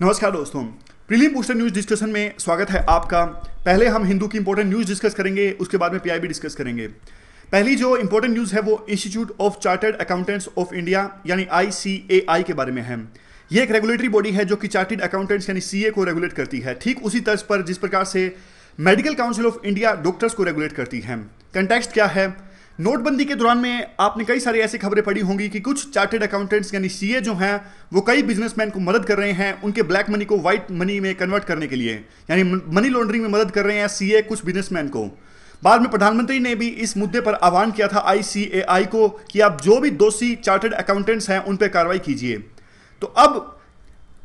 नमस्कार दोस्तों, prelim booster news discussion में स्वागत है आपका। पहले हम हिंदू की इंपॉर्टेंट न्यूज़ डिस्कस करेंगे, उसके बाद में पीआईबी डिस्कस करेंगे। पहली जो इंपॉर्टेंट न्यूज़ है वो institute of chartered accountants of India यानी ICAI के बारे में है। ये एक रेगुलेटरी बॉडी है जो कि चार्टर्ड अकाउंटेंट्स यानी CA को रेगुलेट करती है, ठीक उसी तर्ज पर जिस प्रकार से medical council of India doctors को रेगुलेट करती है। कंटेक्स्ट क्या है? नोटबंदी के दौरान में आपने कई सारी ऐसी खबरें पढ़ी होंगी कि कुछ चार्टर्ड अकाउंटेंट्स यानी CA जो हैं वो कई बिजनेसमैन को मदद कर रहे हैं उनके ब्लैक मनी को व्हाइट मनी में कन्वर्ट करने के लिए, यानी मनी लॉन्ड्रिंग में मदद कर रहे हैं CA कुछ बिजनेसमैन को। बाद में प्रधानमंत्री ने भी इस मुद्दे पर आह्वान किया था ICAI को कि आप जो भी दोषी चार्टर्ड अकाउंटेंट्स हैं उन पर कार्रवाई कीजिए। तो अब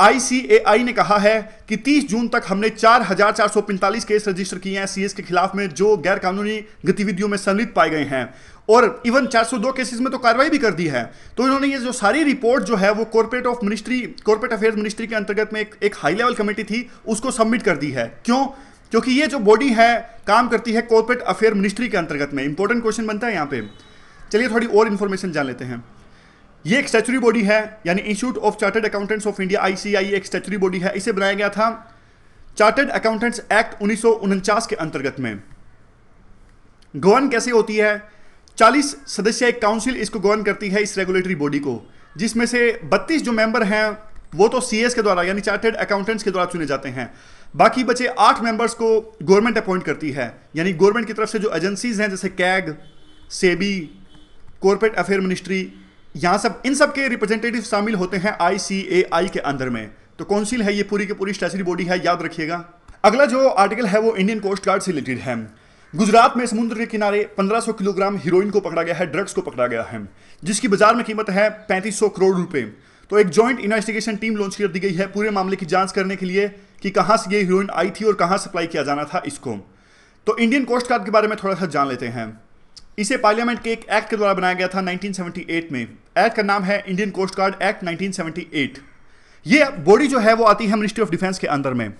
ICAI ने कहा है कि 30 जून तक हमने 4,445 केस रजिस्टर किए हैं CS के खिलाफ में जो गैर कानूनी गतिविधियों में संलिप्त पाए गए हैं, और इवन 402 केसेस में तो कार्रवाई भी कर दी है। तो इन्होंने ये जो सारी रिपोर्ट जो है वो कॉर्पोरेट अफेयर्स मिनिस्ट्री के अंतर्गत में एक हाई लेवल कमेटी थी उसको सबमिट कर दी है। क्यों? क्योंकि ये जो बॉडी है काम करती है कॉर्पोरेट अफेयर मिनिस्ट्री के अंतर्गत में। इंपॉर्टेंट क्वेश्चन बनता है यहाँ पे। चलिए थोड़ी और इन्फॉर्मेशन जान लेते हैं। ये एक स्टैट्यूटरी बॉडी है, यानी institute of chartered accountants of India ICAI एक स्टैट्यूटरी बॉडी है। इसे बनाया गया था चार्टर्ड अकाउंटेंट्स एक्ट 1949 के अंतर्गत में। गवर्न कैसे होती है? 40 सदस्य एक काउंसिल इसको गवर्न करती है, इस रेगुलेटरी बॉडी को, जिसमें से 32 जो मेंबर हैं वो तो CS के द्वारा यानी चार्टर्ड अकाउंटेंट्स के द्वारा चुने जाते हैं। बाकी बचे 8 मेंबर्स को गवर्नमेंट अपॉइंट करती है, यानी गवर्नमेंट की तरफ से जो एजेंसीज हैं जैसे CAG, SEBI, corporate affair ministry, यहाँ सब इन सब के रिप्रेजेंटेटिव शामिल होते हैं ICAI के अंदर में। तो काउंसिल है ये पूरी की पूरी स्टैट्यूटरी बॉडी है, याद रखिएगा। अगला जो आर्टिकल है वो इंडियन कोस्ट गार्ड से रिलेटेड है। गुजरात में समुद्र के किनारे 1500 किलोग्राम हीरोइन को पकड़ा गया है, ड्रग्स को पकड़ा गया है, जिसकी बाजार में कीमत है 3500 करोड़ रुपए। तो एक जॉइंट इन्वेस्टिगेशन टीम लॉन्च कर दी गई है पूरे मामले की जांच करने के लिए कि कहां से ये हीरोइन आई थी और कहां सप्लाई किया जाना था इसको। तो इंडियन कोस्ट गार्ड के बारे में थोड़ा सा जान लेते हैं। इसे पार्लियामेंट के एक एक्ट के द्वारा बनाया गया था 1978 में। एक्ट का नाम है इंडियन कोस्ट गार्ड एक्ट 1978। ये बॉडी जो है वो आती है मिनिस्ट्री ऑफ डिफेंस के अंदर में।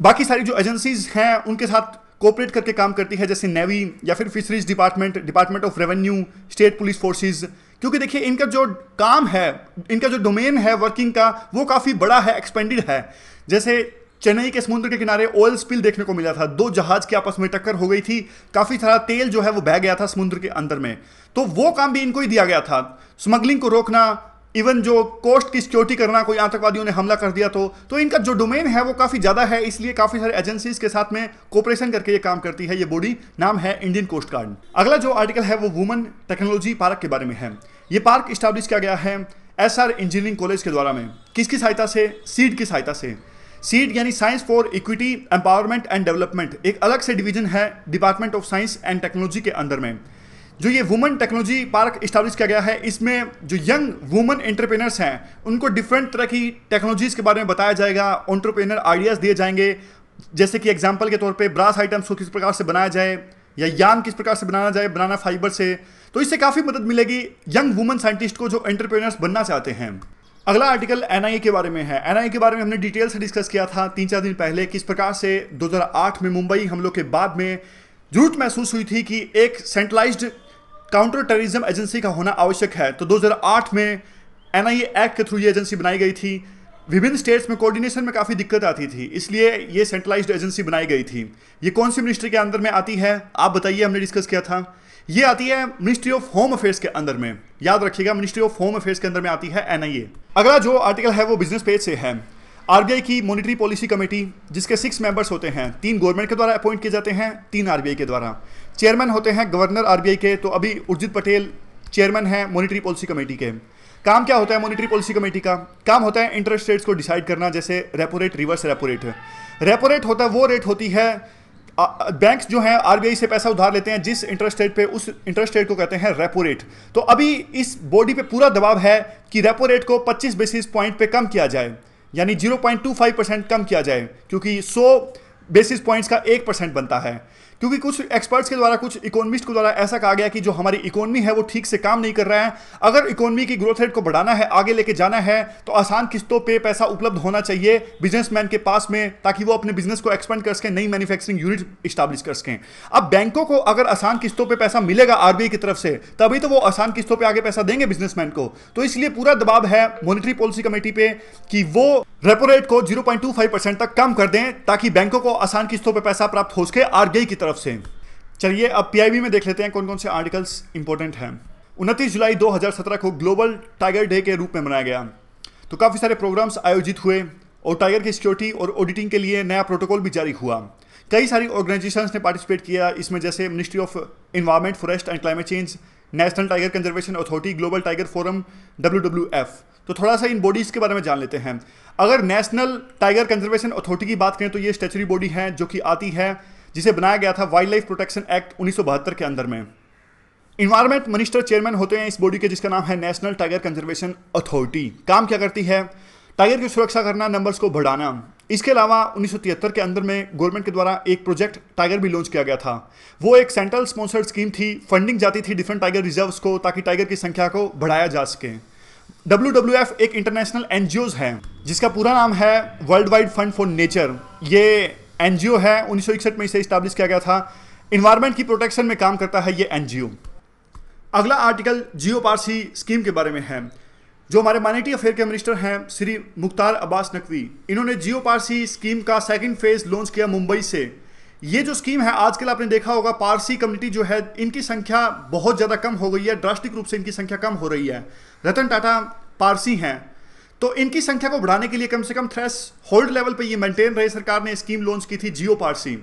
बाकी सारी जो एजेंसीज हैं उनके साथ कोऑपरेट करके काम करती है, जैसे नेवी या फिर fisheries department of revenue, state police forces. क्योंकि देखिए इनका जो काम है, इनका जो डोमेन है वर्किंग का वो काफ़ी बड़ा है, एक्सपेंडेड है। जैसे चेन्नई के समुद्र के किनारे ऑयल स्पिल देखने को मिला था, 2 जहाज की आपस में टक्कर हो गई थी, काफ़ी सारा तेल जो है वो बह गया था समुद्र के अंदर में। तो वो काम भी इनको ही दिया गया था, स्मगलिंग को रोकना, इवन जो कोस्ट की सिक्योरिटी करना, कोई आतंकवादियों ने हमला कर दिया तो इनका जो डोमेन है वो काफ़ी ज़्यादा है, इसलिए काफ़ी सारे एजेंसीज के साथ में कोऑपरेशन करके ये काम करती है। ये बॉडी नाम है इंडियन कोस्ट गार्ड। अगला जो आर्टिकल है वो वुमेन टेक्नोलॉजी पार्क के बारे में है। ये पार्क इस्टेब्लिश किया गया है SR इंजीनियरिंग कॉलेज के द्वारा में। किसकी सहायता से? सीड की सहायता से। सीड यानी science for equity empowerment and development, एक अलग से डिवीजन है department of science and technology के अंदर में। जो ये वुमेन टेक्नोलॉजी पार्क इस्टेब्लिश किया गया है, इसमें जो यंग वुमेन एंटरप्रेन्योर्स हैं उनको डिफरेंट तरह की टेक्नोलॉजीज के बारे में बताया जाएगा, एंटरप्रेन्योर आइडियाज़ दिए जाएंगे। जैसे कि एग्जांपल के तौर पे ब्रास आइटम्स को किस प्रकार से बनाया जाए या यान किस प्रकार से बनाना जाए बनाना फाइबर से। तो इससे काफ़ी मदद मिलेगी यंग वुमेन साइंटिस्ट को जो एंटरप्रेन्योर्स बनना चाहते हैं। अगला आर्टिकल NIA के बारे में है। NIA के बारे में हमने डिटेल से डिस्कस किया था 3-4 दिन पहले, किस प्रकार से 2008 में मुंबई हमलों के बाद में जरूरत महसूस हुई थी कि एक सेंट्रलाइज्ड काउंटर टेररिज्म एजेंसी का होना आवश्यक है। तो 2008 में NIA एक्ट के थ्रू ये एजेंसी बनाई गई थी। विभिन्न स्टेट्स में कोऑर्डिनेशन में काफ़ी दिक्कत आती थी, इसलिए ये सेंट्रलाइज्ड एजेंसी बनाई गई थी। ये कौन सी मिनिस्ट्री के अंदर में आती है आप बताइए, हमने डिस्कस किया था। ये आती है मिनिस्ट्री ऑफ होम अफेयर्स के अंदर में, याद रखिएगा मिनिस्ट्री ऑफ होम अफेयर्स के अंदर में आती है NIA। अगला जो आर्टिकल है वो बिजनेस पेज से है। RBI की मॉनिटरी पॉलिसी कमेटी, जिसके 6 मेंबर्स होते हैं, 3 गवर्नमेंट के द्वारा अपॉइंट किए जाते हैं, 3 RBI के द्वारा। चेयरमैन होते हैं गवर्नर RBI के, तो अभी उर्जित पटेल चेयरमैन हैं मॉनिटरी पॉलिसी कमेटी के। काम क्या होता है मॉनिटरी पॉलिसी कमेटी का? काम होता है इंटरेस्ट रेट्स को डिसाइड करना, जैसे repo rate, reverse repo rate. Repo rate होता है वो रेट होती है, बैंक्स जो हैं RBI से पैसा उधार लेते हैं जिस इंटरेस्ट रेट पे, उस इंटरेस्ट रेट को कहते हैं रेपो रेट। तो अभी इस बॉडी पे पूरा दबाव है कि रेपो रेट को 25 बेसिस पॉइंट पे कम किया जाए, यानी 0.25% कम किया जाए, क्योंकि 100 बेसिस पॉइंट्स का 1% बनता है। क्योंकि कुछ एक्सपर्ट्स के द्वारा, कुछ इकोनॉमिस्ट के द्वारा ऐसा कहा गया कि जो हमारी इकोनॉमी है वो ठीक से काम नहीं कर रहा है। अगर इकोनॉमी की ग्रोथ रेट को बढ़ाना है, आगे लेके जाना है, तो आसान किस्तों पे पैसा उपलब्ध होना चाहिए बिजनेसमैन के पास में, ताकि वो अपने बिजनेस को एक्सपेंड कर सकें, नई मैन्युफैक्चरिंग यूनिट इस्टेब्लिश कर सकें। अब बैंकों को अगर आसान किस्तों पे पैसा मिलेगा आरबीआई की तरफ से, तभी तो वो आसान किस्तों पे आगे पैसा देंगे बिजनेसमैन को। तो इसलिए पूरा दबाव है मॉनेटरी पॉलिसी कमेटी पे कि वो रेपो रेट को 0.25% तक कम कर दें, ताकि बैंकों को आसान किस्तों पे पैसा प्राप्त हो सके आरबीआई की तरफ से। चलिए अब पीआईबी में देख लेते हैं कौन कौन से आर्टिकल्स इंपॉर्टेंट हैं। 29 जुलाई 2017 को ग्लोबल टाइगर डे के रूप में मनाया गया। तो काफ़ी सारे प्रोग्राम्स आयोजित हुए और टाइगर की सिक्योरिटी और ऑडिटिंग के लिए नया प्रोटोकॉल भी जारी हुआ। कई सारी ऑर्गेनाइजेशंस ने पार्टिसिपेट किया इसमें, जैसे ministry of environment, forest and climate change, national tiger conservation authority, global tiger forum WWF। तो थोड़ा सा इन बॉडीज़ के बारे में जान लेते हैं। अगर नेशनल टाइगर कंजर्वेशन अथॉरिटी की बात करें तो ये स्टैच्यूटरी बॉडी है जो कि आती है, जिसे बनाया गया था वाइल्ड लाइफ प्रोटेक्शन एक्ट 1972 के अंदर में। इन्वायरमेंट मिनिस्टर चेयरमैन होते हैं इस बॉडी के, जिसका नाम है नेशनल टाइगर कंजर्वेशन अथॉरिटी। काम क्या करती है? टाइगर की सुरक्षा करना, नंबर्स को बढ़ाना। इसके अलावा 1973 के अंदर में गवर्नमेंट के द्वारा एक प्रोजेक्ट टाइगर भी लॉन्च किया गया था। वो एक सेंट्रल स्पॉन्सर्ड स्कीम थी, फंडिंग जाती थी डिफरेंट टाइगर रिजर्व्स को, ताकि टाइगर की संख्या को बढ़ाया जा सके। WWF एक इंटरनेशनल एनजीओ है जिसका पूरा नाम है world wide fund for nature. ये एनजीओ है, 1961 में इसे इस्टेब्लिश किया गया था। इन्वायरमेंट की प्रोटेक्शन में काम करता है ये एनजीओ। अगला आर्टिकल जियो पारसी स्कीम के बारे में है। जो हमारे माइनॉरिटी अफेयर के मिनिस्टर हैं श्री मुख्तार अब्बास नकवी, इन्होंने जियो पारसी स्कीम का सेकंड फेज लॉन्च किया मुंबई से। ये जो स्कीम है, आजकल आपने देखा होगा पारसी कम्युनिटी जो है, इनकी संख्या बहुत ज़्यादा कम हो गई है, ड्रास्टिक रूप से इनकी संख्या कम हो रही है। रतन टाटा पारसी हैं, तो इनकी संख्या को बढ़ाने के लिए कम से कम थ्रेस होल्ड लेवल पे ये मेंटेन रहे, सरकार ने स्कीम लॉन्च की थी Jiyo Parsi.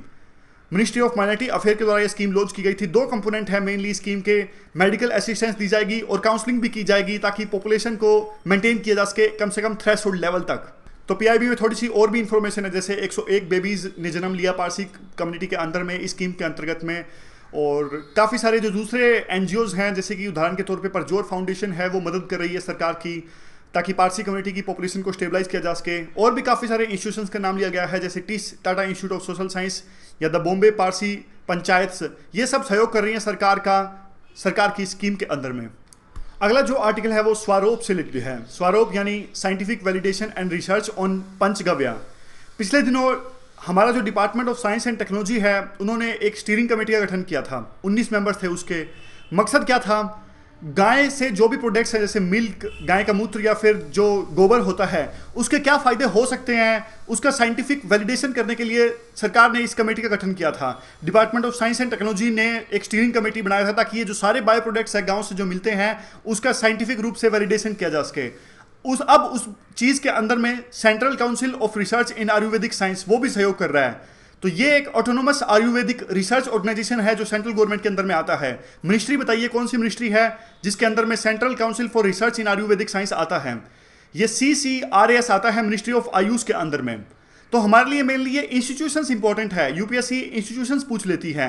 Ministry of minority affair के द्वारा ये स्कीम लॉन्च की गई थी। 2 कंपोनेंट है मेनली स्कीम के, मेडिकल असिस्टेंस दी जाएगी और काउंसलिंग भी की जाएगी, ताकि पॉपुलेशन को मेंटेन किया जा सके कम से कम थ्रेस होल्ड लेवल तक। तो पीआईबी में थोड़ी सी और भी इंफॉर्मेशन है, जैसे 101 बेबीज ने जन्म लिया पारसी कम्युनिटी के अंदर में इस स्कीम के अंतर्गत में। और काफ़ी सारे जो दूसरे एनजीओज हैं, जैसे कि उदाहरण के तौर पे परजोर फाउंडेशन है, वो मदद कर रही है सरकार की, ताकि पारसी कम्युनिटी की पॉपुलेशन को स्टेबलाइज किया जा सके। और भी काफ़ी सारे इंस्टीट्यूशंस का नाम लिया गया है, जैसे Tata institute of social science या द बॉम्बे पारसी पंचायत। ये सब सहयोग कर रही हैं सरकार की स्कीम के अंदर में। अगला जो आर्टिकल है वो स्वारोप से रिलेटेड है। स्वारोप यानी scientific validation and research on Panchagavya. पिछले दिनों हमारा जो department of science and technology है, उन्होंने एक स्टीयरिंग कमेटी का गठन किया था। 19 मेंबर्स थे उसके। मकसद क्या था? गाय से जो भी प्रोडक्ट्स है, जैसे मिल्क, गाय का मूत्र या फिर जो गोबर होता है, उसके क्या फ़ायदे हो सकते हैं, उसका साइंटिफिक वैलिडेशन करने के लिए सरकार ने इस कमेटी का गठन किया था। Department of science and technology ने एक स्टीयरिंग कमेटी बनाया था, ताकि ये जो सारे बायो प्रोडक्ट्स हैं गाँव से जो मिलते हैं, उसका साइंटिफिक रूप से वैलिडेशन किया जा सके। अब उस चीज़ के अंदर में central council of research in Ayurvedic science वो भी सहयोग कर रहा है। तो ये एक ऑटोनोमस आयुर्वेदिक रिसर्च ऑर्गेनाइजेशन है जो सेंट्रल गवर्नमेंट के अंदर में आता है। मिनिस्ट्री बताइए कौन सी मिनिस्ट्री है जिसके अंदर में central council for research in Ayurvedic science आता है? ये CCRAS आता है मिनिस्ट्री ऑफ आयुष के अंदर में। तो हमारे लिए मेनली ये इंस्टीट्यूशंस इंपॉर्टेंट है, यूपीएससी इंस्टीट्यूशंस पूछ लेती है।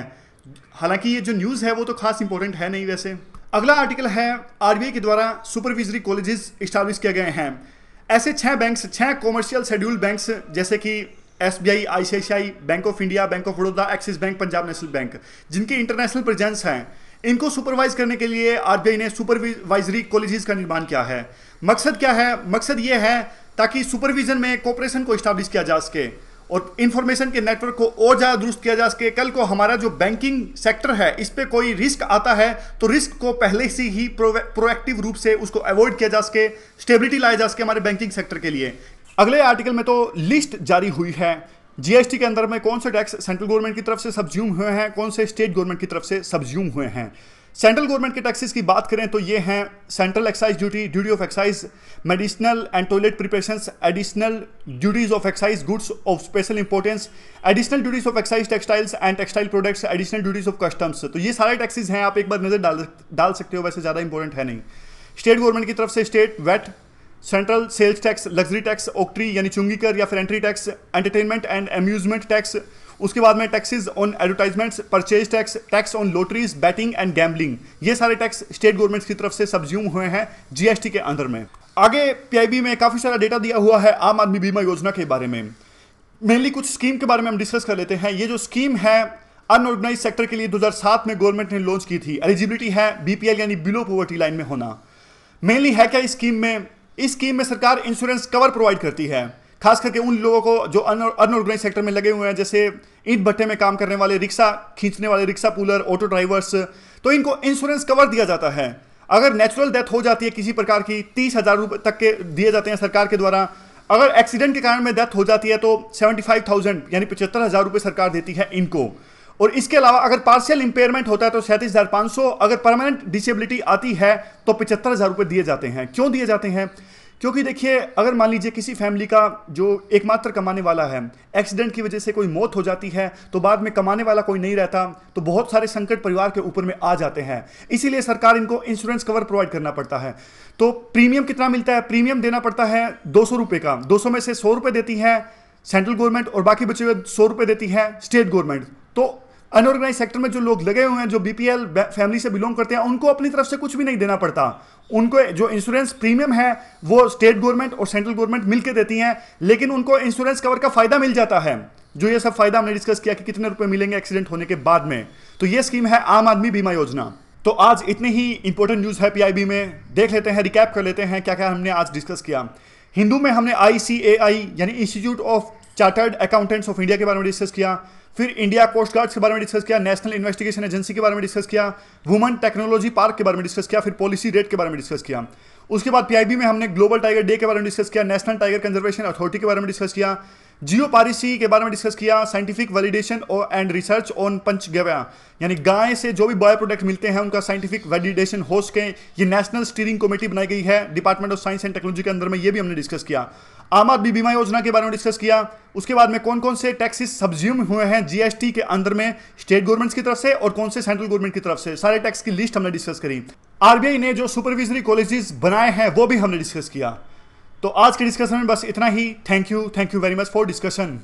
हालांकि ये जो न्यूज़ है वो तो खास इंपॉर्टेंट है नहीं वैसे। अगला आर्टिकल है आरबीआई के द्वारा सुपरविजरी कॉलेजेस इस्टेब्लिश किए गए हैं। ऐसे 6 बैंक्स, 6 कॉमर्शियल शेड्यूल्ड बैंक्स, जैसे कि SBI, ICICI, bank of India, bank of Baroda, axis bank, Punjab national bank, जिनकी इंटरनेशनल प्रेजेंस है, इनको सुपरवाइज करने के लिए आरबीआई ने सुपरवाइजरी कॉलेजेस का निर्माण किया है। मकसद क्या है? मकसद ये है ताकि सुपरविजन में कोऑपरेशन को इस्टेब्लिश किया जा सके और इंफॉर्मेशन के नेटवर्क को और ज़्यादा दुरुस्त किया जा सके। कल को हमारा जो बैंकिंग सेक्टर है, इस पर कोई रिस्क आता है तो रिस्क को पहले से ही प्रोएक्टिव रूप से उसको अवॉइड किया जा सके, स्टेबिलिटी लाया जा सके हमारे बैंकिंग सेक्टर के लिए। अगले आर्टिकल में तो लिस्ट जारी हुई है जीएसटी के अंदर में कौन से टैक्स सेंट्रल गवर्नमेंट की तरफ से सब्ज्यूम हुए हैं, कौन से स्टेट गवर्नमेंट की तरफ से सब्ज्यूम हुए हैं। सेंट्रल गवर्नमेंट के टैक्सेस की बात करें तो ये हैं central excise duty, duty of excise, medicinal and toilet preparations, additional duties of excise goods of special importance, additional duties of excise textiles and textile products, additional duties of customs. तो ये सारे taxes हैं, आप एक बार नजर डाल सकते हो, वैसे ज़्यादा इंपॉर्टेंट है नहीं। स्टेट गवर्नमेंट की तरफ से state VAT, central sales tax, luxury tax, octroi यानी चुंगी कर या फिर entry tax, entertainment and amusement tax, उसके बाद में taxes on advertisements, purchase tax, tax on lotteries, betting and gambling, ये सारे टैक्स स्टेट गवर्नमेंट की तरफ से सब्ज्यूम हुए हैं जीएसटी के अंदर में। आगे पीआईबी में काफ़ी सारा डेटा दिया हुआ है आम आदमी बीमा योजना के बारे में। मेनली कुछ स्कीम के बारे में हम डिस्कस कर लेते हैं। ये जो स्कीम है अनऑर्गेनाइज सेक्टर के लिए 2007 में गवर्नमेंट ने लॉन्च की थी। एलिजिबिलिटी है बीपीएल यानी बिलो पॉवर्टी लाइन में होना। मेनली है क्या इस स्कीम में सरकार इंश्योरेंस कवर प्रोवाइड करती है, खास करके उन लोगों को जो अनऑर्गेनाइज सेक्टर में लगे हुए हैं, जैसे ईंट भट्टे में काम करने वाले, रिक्शा खींचने वाले, रिक्शा पुलर, ऑटो ड्राइवर्स, तो इनको इंश्योरेंस कवर दिया जाता है। अगर नेचुरल डेथ हो जाती है किसी प्रकार की, 30,000 रुपये तक के दिए जाते हैं सरकार के द्वारा। अगर एक्सीडेंट के कारण में डेथ हो जाती है तो 75,000 यानी 75,000 रुपये सरकार देती है इनको। और इसके अलावा अगर पार्शियल इंपेयरमेंट होता है तो 37,500, अगर परमानेंट डिसेबिलिटी आती है तो 75,000 रुपये दिए जाते हैं। क्यों दिए जाते हैं? क्योंकि देखिए, अगर मान लीजिए किसी फैमिली का जो एकमात्र कमाने वाला है, एक्सीडेंट की वजह से कोई मौत हो जाती है, तो बाद में कमाने वाला कोई नहीं रहता, तो बहुत सारे संकट परिवार के ऊपर में आ जाते हैं। इसीलिए सरकार इनको इंश्योरेंस कवर प्रोवाइड करना पड़ता है। तो प्रीमियम कितना मिलता है? प्रीमियम देना पड़ता है 200 रुपये का। 200 में से 100 रुपये देती है सेंट्रल गवर्नमेंट और बाकी बचे हुए 100 रुपये देती है स्टेट गवर्नमेंट। तो अनऑर्गेनाइज सेक्टर में जो लोग लगे हुए हैं, जो बीपीएल फैमिली से बिलोंग करते हैं, उनको अपनी तरफ से कुछ भी नहीं देना पड़ता। उनको जो इंश्योरेंस प्रीमियम है वो स्टेट गवर्नमेंट और सेंट्रल गवर्नमेंट मिलकर देती हैं, लेकिन उनको इंश्योरेंस कवर का फायदा मिल जाता है। जो ये सब फायदा हमने डिस्कस किया कि कितने रुपए मिलेंगे एक्सीडेंट होने के बाद में, तो ये स्कीम है आम आदमी बीमा योजना। तो आज इतनी ही इंपॉर्टेंट न्यूज है पीआईबी में। देख लेते हैं, रिकैप कर लेते हैं क्या क्या हमने आज डिस्कस किया। हिंदू में हमने ICAI यानी institute of chartered accountants of India के बारे में डिस्कस किया। फिर इंडिया कोस्ट गार्ड्स के बारे में डिस्कस किया, नेशनल इन्वेस्टिगेशन एजेंसी के बारे में डिस्कस किया, वुमेन टेक्नोलॉजी पार्क के बारे में डिस्कस किया, फिर पॉलिसी रेट के बारे में डिस्कस किया। उसके बाद पीआईबी में हमने ग्लोबल टाइगर डे के बारे में डिस्कस किया, नेशनल टाइगर कंजर्वेशन अथॉरिटी के बारे में डिस्कस किया, जियो पारिसी के बारे में डिस्कस किया, scientific validation and research on Panchagavya यानी गाय से जो भी बायो प्रोडक्ट मिलते हैं उनका साइंटिफिक वैलिडेशन हो सके, ये नेशनल स्टीयरिंग कमेटी बनाई गई है department of science and technology के अंदर में, ये भी हमने डिस्कस किया। आम आदमी बीमा योजना के बारे में डिस्कस किया। उसके बाद में कौन कौन से टैक्सेस सब्ज्यूम हुए हैं जीएसटी के अंदर में स्टेट गवर्नमेंट्स की तरफ से और कौन से सेंट्रल गवर्नमेंट की तरफ से, सारे टैक्स की लिस्ट हमने डिस्कस करी। आरबीआई ने जो सुपरविजरी कॉलेजेस बनाए हैं वो भी हमने डिस्कस किया। तो आज के डिस्कशन में बस इतना ही। Thank you very much for discussion.